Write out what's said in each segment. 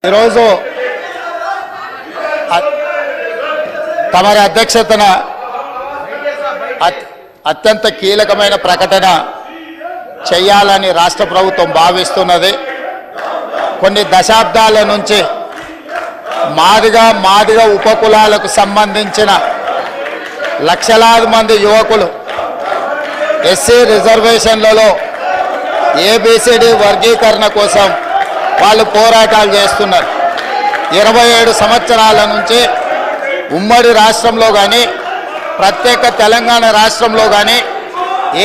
ఈరోజు తమరి అధ్యక్షతన అత్యంత కీలకమైన ప్రకటన చేయాలని రాష్ట్ర ప్రభుత్వం భావిస్తున్నది. కొన్ని దశాబ్దాల నుంచి మాదిగ ఉపకులాలకు సంబంధించిన లక్షలాది మంది యువకులు ఎస్సీ రిజర్వేషన్లలో ఏబిసిడి వర్గీకరణ కోసం వాళ్ళు పోరాటాలు చేస్తున్నారు. 27 సంవత్సరాల నుంచి ఉమ్మడి రాష్ట్రంలో కానీ ప్రత్యేక తెలంగాణ రాష్ట్రంలో కానీ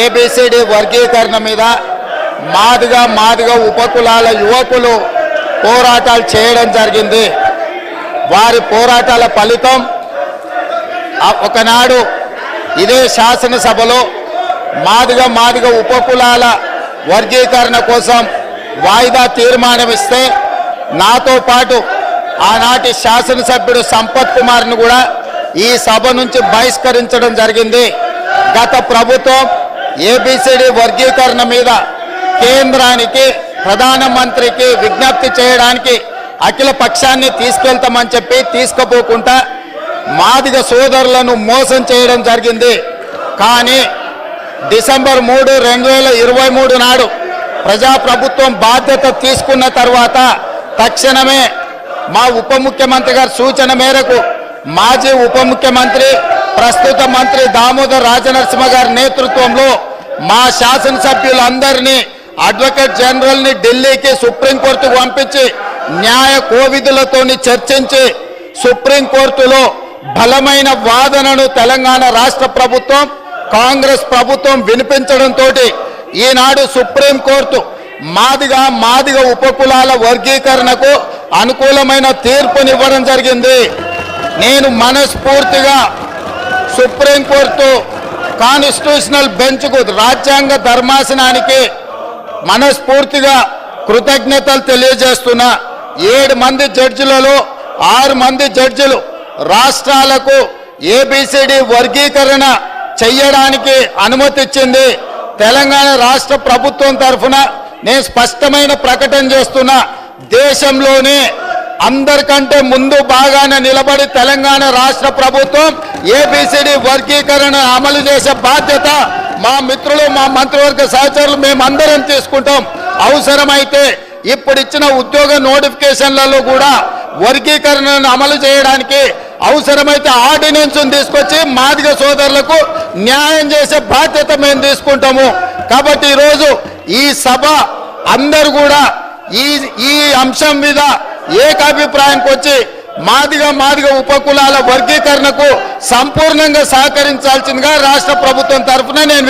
ఏబిసిడి వర్గీకరణ మీద మాదిగ ఉపకులాల యువకులు పోరాటాలు చేయడం జరిగింది. వారి పోరాటాల ఫలితం ఒకనాడు ఇదే శాసనసభలో మాదిగ ఉపకులాల వర్గీకరణ కోసం వాయిదా తీర్మానం ఇస్తే నాతో పాటు ఆనాటి శాసనసభ్యుడు సంపత్ కుమార్ను కూడా ఈ సభ నుంచి బహిష్కరించడం జరిగింది. గత ప్రభుత్వం ఏబిసిడి వర్గీకరణ మీద కేంద్రానికి ప్రధానమంత్రికి విజ్ఞప్తి చేయడానికి అఖిల పక్షాన్ని తీసుకెళ్తామని చెప్పి తీసుకుపోకుండా మాదిగ సోదరులను మోసం చేయడం జరిగింది. కానీ డిసెంబర్ 3, 2023 నాడు ప్రజాప్రభుత్వం బాధ్యత తీసుకున్న తర్వాత తక్షణమే మా ఉప ముఖ్యమంత్రి గారి సూచన మేరకు మాజీ ఉప ముఖ్యమంత్రి ప్రస్తుత మంత్రి దామోదర్ రాజనరసింహ గారి నేతృత్వంలో మా శాసనసభ్యులందరినీ అడ్వకేట్ జనరల్ని ఢిల్లీకి సుప్రీంకోర్టుకు పంపించి న్యాయ కోవిధులతోని చర్చించి సుప్రీంకోర్టులో బలమైన వాదనను తెలంగాణ రాష్ట్ర ప్రభుత్వం కాంగ్రెస్ ప్రభుత్వం వినిపించడంతో ఈనాడు సుప్రీంకోర్టు మాదిగ ఉపకులాల వర్గీకరణకు అనుకూలమైన తీర్పునివ్వడం జరిగింది. నేను మనస్ఫూర్తిగా సుప్రీంకోర్టు కాన్స్టిట్యూషనల్ బెంచ్కు రాజ్యాంగ ధర్మాసనానికి మనస్ఫూర్తిగా కృతజ్ఞతలు తెలియజేస్తున్నా. 7 మంది జడ్జిలలో 6 మంది జడ్జిలు రాష్ట్రాలకు ఏబిసిడి వర్గీకరణ చెయ్యడానికి అనుమతి ఇచ్చింది. తెలంగాణ రాష్ట్ర ప్రభుత్వం తరఫున నేను స్పష్టమైన ప్రకటన చేస్తున్నా. దేశంలోనే అందరికంటే ముందు బాగానే నిలబడి తెలంగాణ రాష్ట్ర ప్రభుత్వం ఏబిసిడి వర్గీకరణ అమలు చేసే బాధ్యత మా మిత్రులు మా మంత్రివర్గ సహచరులు మేమందరం తీసుకుంటాం. అవసరమైతే ఇప్పుడు ఇచ్చిన ఉద్యోగ నోటిఫికేషన్లలో కూడా వర్గీకరణను అమలు చేయడానికి అవసరమైతే ఆర్డినెన్స్ తీసుకొచ్చి మాదిగ సోదరులకు న్యాయం చేసే బాధ్యత మేము తీసుకుంటాము. కాబట్టి ఈరోజు ఈ సభ అందరూ కూడా ఈ అంశం మీద ఏకాభిప్రాయానికి వచ్చి మాదిగ ఉపకులాల వర్గీకరణకు సంపూర్ణంగా సహకరించాల్సిందిగా రాష్ట్ర ప్రభుత్వం తరఫున నేను